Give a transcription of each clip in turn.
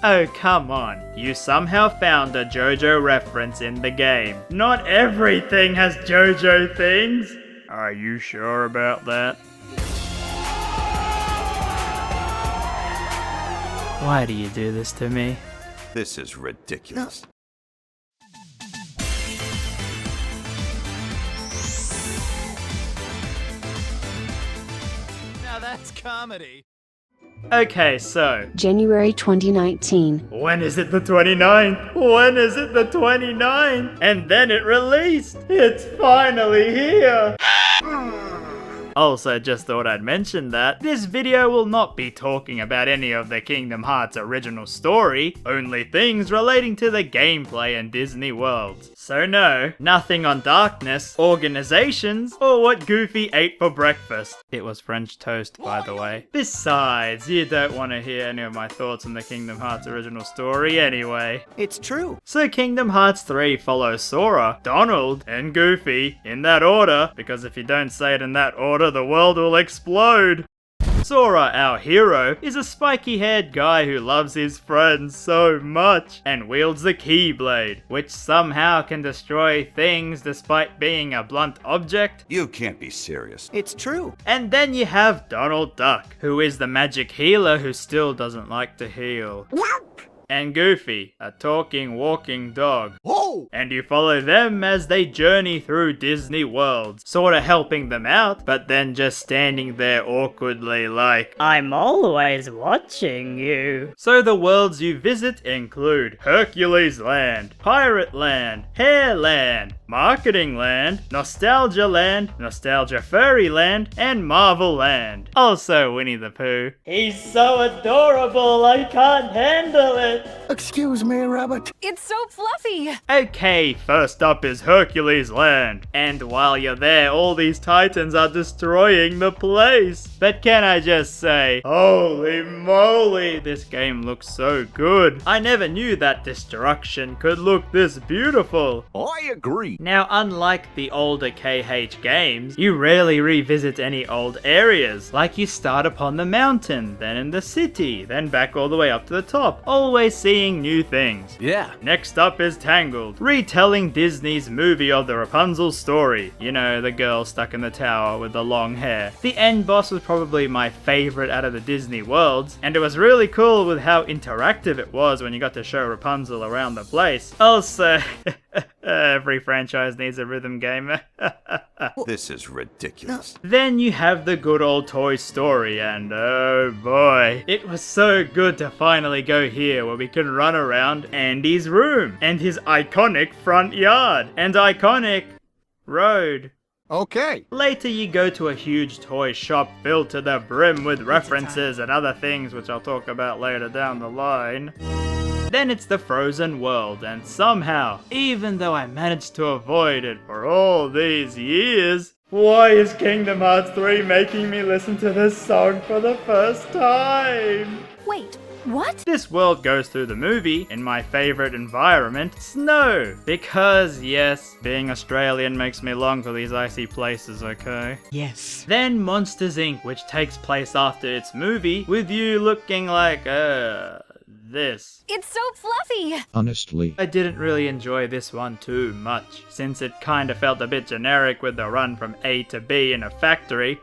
Oh, come on. You somehow found a JoJo reference in the game. Not everything has JoJo things. Are you sure about that? Why do you do this to me? This is ridiculous. Now that's comedy. Okay, so... January 2019. When is it the 29th? When is it the 29th? And then it released! It's finally here! Also, just thought I'd mention that this video will not be talking about any of the Kingdom Hearts original story, only things relating to the gameplay and Disney worlds. So no, nothing on darkness, organizations, or what Goofy ate for breakfast. It was French toast, by the way. Besides, you don't want to hear any of my thoughts on the Kingdom Hearts original story anyway. It's true. So Kingdom Hearts 3 follows Sora, Donald, and Goofy in that order, because if you don't say it in that order, the world will explode. Sora, our hero, is a spiky-haired guy who loves his friends so much and wields the Keyblade, which somehow can destroy things despite being a blunt object. You can't be serious. It's true. And then you have Donald Duck, who is the magic healer who still doesn't like to heal. And Goofy, a talking, walking dog. Whoa! And you follow them as they journey through Disney worlds, sorta helping them out, but then just standing there awkwardly like, I'm always watching you. So the worlds you visit include Hercules Land, Pirate Land, Hair Land, Marketing Land, Nostalgia Land, Nostalgia Furry Land, and Marvel Land. Also Winnie the Pooh. He's so adorable, I can't handle it. Excuse me, Rabbit. It's so fluffy! Okay, first up is Hercules Land. And while you're there, all these titans are destroying the place. But can I just say, holy moly, this game looks so good. I never knew that destruction could look this beautiful. I agree. Now, unlike the older KH games, you rarely revisit any old areas. Like you start upon the mountain, then in the city, then back all the way up to the top. Always seeing new things. Yeah. Next up is Tangled, retelling Disney's movie of the Rapunzel story. You know, the girl stuck in the tower with the long hair. The end boss was probably my favorite out of the Disney worlds, and it was really cool with how interactive it was when you got to show Rapunzel around the place. Also, every franchise needs a rhythm game. This is ridiculous. Then you have the good old Toy Story, and oh boy, it was so good to finally go here where we can run around Andy's room, and his iconic front yard, and iconic road. Okay. Later you go to a huge toy shop filled to the brim with references and other things which I'll talk about later down the line. Then it's the Frozen World, and somehow, even though I managed to avoid it for all these years, why is Kingdom Hearts 3 making me listen to this song for the first time? Wait, what? This world goes through the movie in my favourite environment, snow. Because, yes, being Australian makes me long for these icy places, okay? Yes. Then Monsters Inc., which takes place after its movie, with you looking like, this. It's so fluffy! Honestly. I didn't really enjoy this one too much, since it kinda felt a bit generic with the run from A to B in a factory.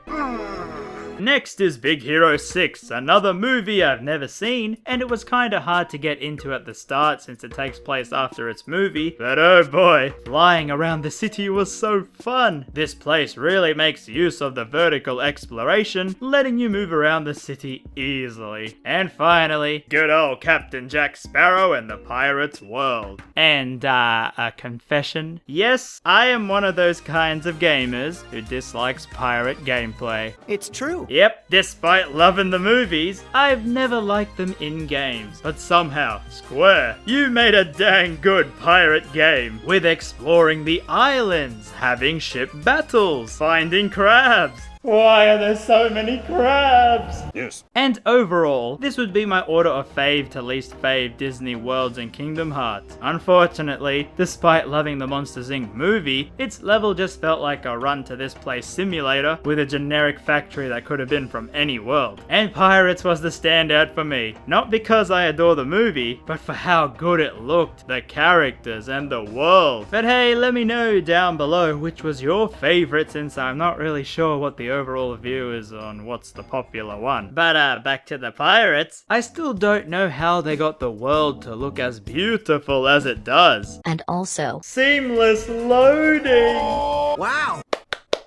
Next is Big Hero 6, another movie I've never seen, and it was kinda hard to get into at the start since it takes place after its movie, but oh boy, flying around the city was so fun! This place really makes use of the vertical exploration, letting you move around the city easily. And finally, good old Captain Jack Sparrow and the Pirate's World. And, a confession? Yes, I am one of those kinds of gamers who dislikes pirate gameplay. It's true. Yep, despite loving the movies, I've never liked them in games. But somehow, Square, you made a dang good pirate game with exploring the islands, having ship battles, finding crabs, Why are there so many crabs? Yes. And overall, this would be my order of fave to least fave Disney Worlds in Kingdom Hearts. Unfortunately, despite loving the Monsters Inc. movie, its level just felt like a run to this place simulator with a generic factory that could have been from any world. And Pirates was the standout for me, not because I adore the movie, but for how good it looked, the characters, and the world. But hey, let me know down below which was your favorite, since I'm not really sure what the overall view is on what's the popular one. But back to the Pirates, I still don't know how they got the world to look as beautiful as it does. And also, Seamless loading! Wow.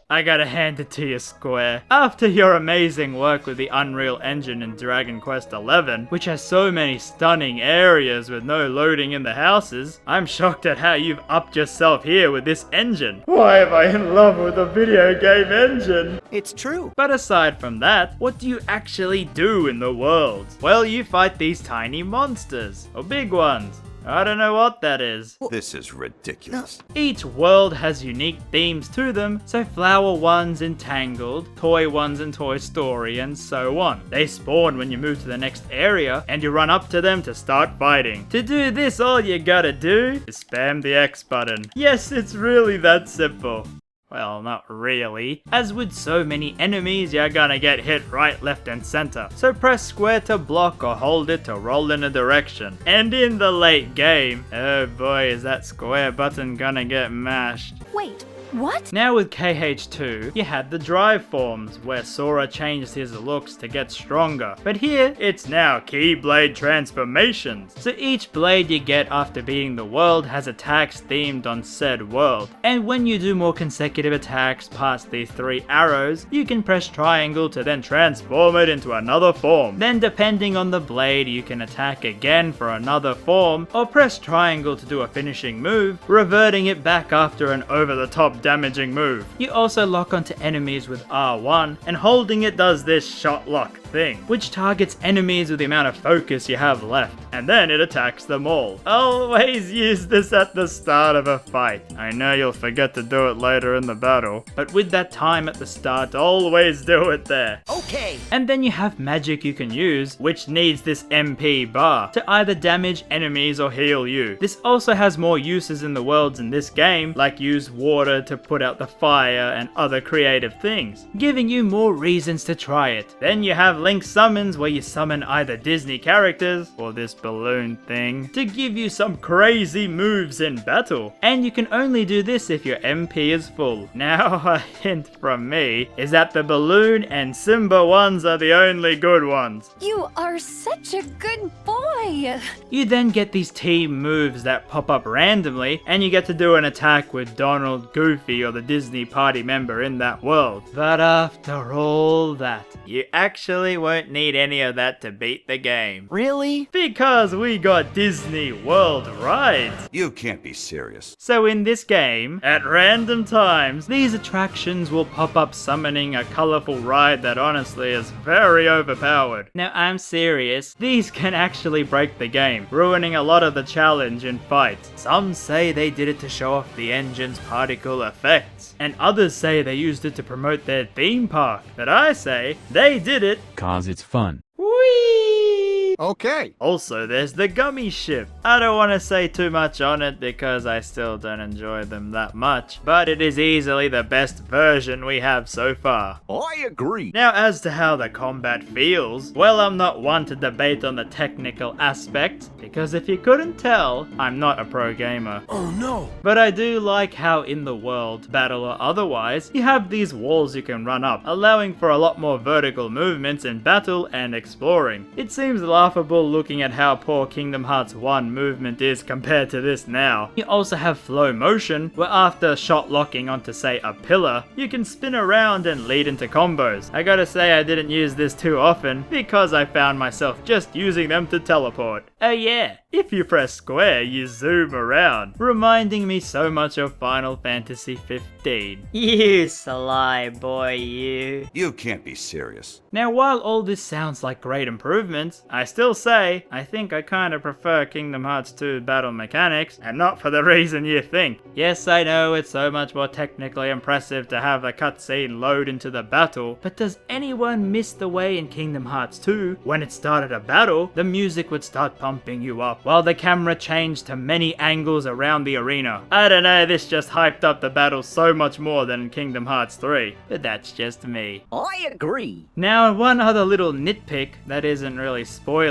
I gotta hand it to you, Square. After your amazing work with the Unreal Engine in Dragon Quest XI, which has so many stunning areas with no loading in the houses, I'm shocked at how you've upped yourself here with this engine. Why am I in love with a video game engine? It's true. But aside from that, what do you actually do in the world? Well, you fight these tiny monsters, or big ones. I don't know what that is. This is ridiculous. Each world has unique themes to them, so flower ones Entangled, toy ones in Toy Story, and so on. They spawn when you move to the next area, and you run up to them to start fighting. To do this, all you gotta do is spam the X button. Yes, it's really that simple. Well, not really. As with so many enemies, you're gonna get hit right, left, and center. So press square to block or hold it to roll in a direction. And in the late game, oh boy, is that square button gonna get mashed. wait, what? Now with KH2, you had the drive forms, where Sora changed his looks to get stronger. But here, it's now Keyblade transformations. So each blade you get after beating the world has attacks themed on said world. And when you do more consecutive attacks past these 3 arrows, you can press triangle to then transform it into another form. Then depending on the blade, you can attack again for another form, or press triangle to do a finishing move, reverting it back after an over-the-top damaging move. You also lock onto enemies with R1, and holding it does this shot lock thing, which targets enemies with the amount of focus you have left, and then it attacks them all. Always use this at the start of a fight. I know you'll forget to do it later in the battle, but with that time at the start, always do it there. Okay. And then you have magic you can use, which needs this MP bar to either damage enemies or heal you. This also has more uses in the worlds in this game, like use water to put out the fire and other creative things, giving you more reasons to try it. Then you have Link summons, where you summon either Disney characters or this balloon thing to give you some crazy moves in battle. And you can only do this if your MP is full. Now a hint from me is that the balloon and Simba ones are the only good ones. You are such a good boy. You then get these team moves that pop up randomly, and you get to do an attack with Donald, Goofy, or the Disney party member in that world. But after all that, you actually won't need any of that to beat the game. Really? Because we got Disney World rides. You can't be serious. So in this game, at random times, these attractions will pop up summoning a colorful ride that honestly is very overpowered. Now I'm serious, these can actually break the game, ruining a lot of the challenge in fights. Some say they did it to show off the engine's particle effects, and others say they used it to promote their theme park, but I say they did it 'cause it's fun. whee! Okay. Also, there's the gummy ship. I don't want to say too much on it because I still don't enjoy them that much, but it is easily the best version we have so far. I agree. Now, as to how the combat feels, well, I'm not one to debate on the technical aspects, because if you couldn't tell, I'm not a pro gamer. Oh no. But I do like how in the world, battle or otherwise, you have these walls you can run up, allowing for a lot more vertical movements in battle and exploring. It seems laughable looking at how poor Kingdom Hearts 1 movement is compared to this now. You also have flow motion, where after shot locking onto say a pillar, you can spin around and lead into combos. I gotta say I didn't use this too often, because I found myself just using them to teleport. Oh yeah, if you press square, you zoom around, reminding me so much of Final Fantasy 15. You sly boy, you. You can't be serious. Now while all this sounds like great improvements, I still say, I think I kinda prefer Kingdom Hearts 2 battle mechanics, and not for the reason you think. Yes, I know it's so much more technically impressive to have a cutscene load into the battle, but does anyone miss the way in Kingdom Hearts 2, when it started a battle, the music would start pumping you up, while the camera changed to many angles around the arena? I don't know, this just hyped up the battle so much more than in Kingdom Hearts 3, but that's just me. I agree. Now, one other little nitpick that isn't really spoilery,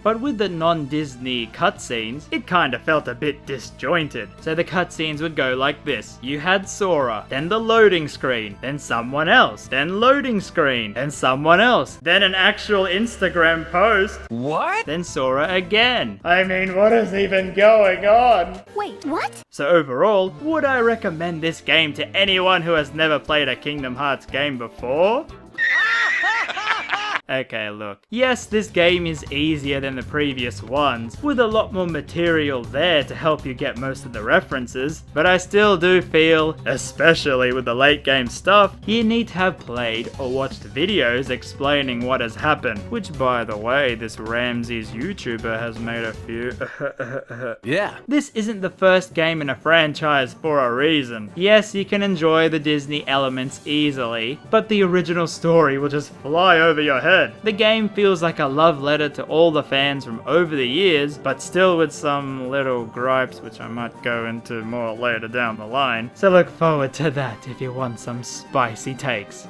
but with the non-Disney cutscenes, it kinda felt a bit disjointed. So the cutscenes would go like this. You had Sora, then the loading screen, then someone else, then loading screen, then someone else, then an actual Instagram post, What? then Sora again. I mean, what is even going on? Wait, what? So overall, would I recommend this game to anyone who has never played a Kingdom Hearts game before? Okay, look. Yes, this game is easier than the previous ones, with a lot more material there to help you get most of the references, but I still do feel, especially with the late game stuff, you need to have played or watched videos explaining what has happened, which by the way, this RamZaes YouTuber has made a few. Yeah. This isn't the first game in a franchise for a reason. Yes, you can enjoy the Disney elements easily, but the original story will just fly over your head. The game feels like a love letter to all the fans from over the years, but still with some little gripes which I might go into more later down the line. So look forward to that if you want some spicy takes.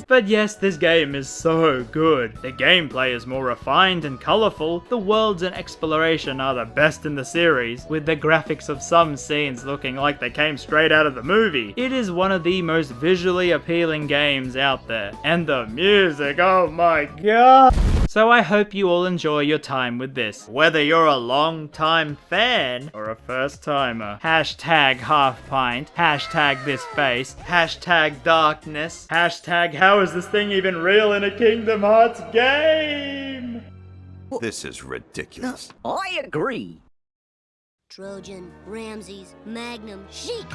But yes, this game is so good. The gameplay is more refined and colourful, the worlds and exploration are the best in the series, with the graphics of some scenes looking like they came straight out of the movie. It is one of the most visually appealing games out there, and the music, oh my god! So I hope you all enjoy your time with this, whether you're a long-time fan or a first-timer. Hashtag half pint, hashtag this face, hashtag darkness, hashtag how is this thing even real in a Kingdom Hearts game? This is ridiculous. I agree. Trojan, RamZaes, Magnum, Sheik.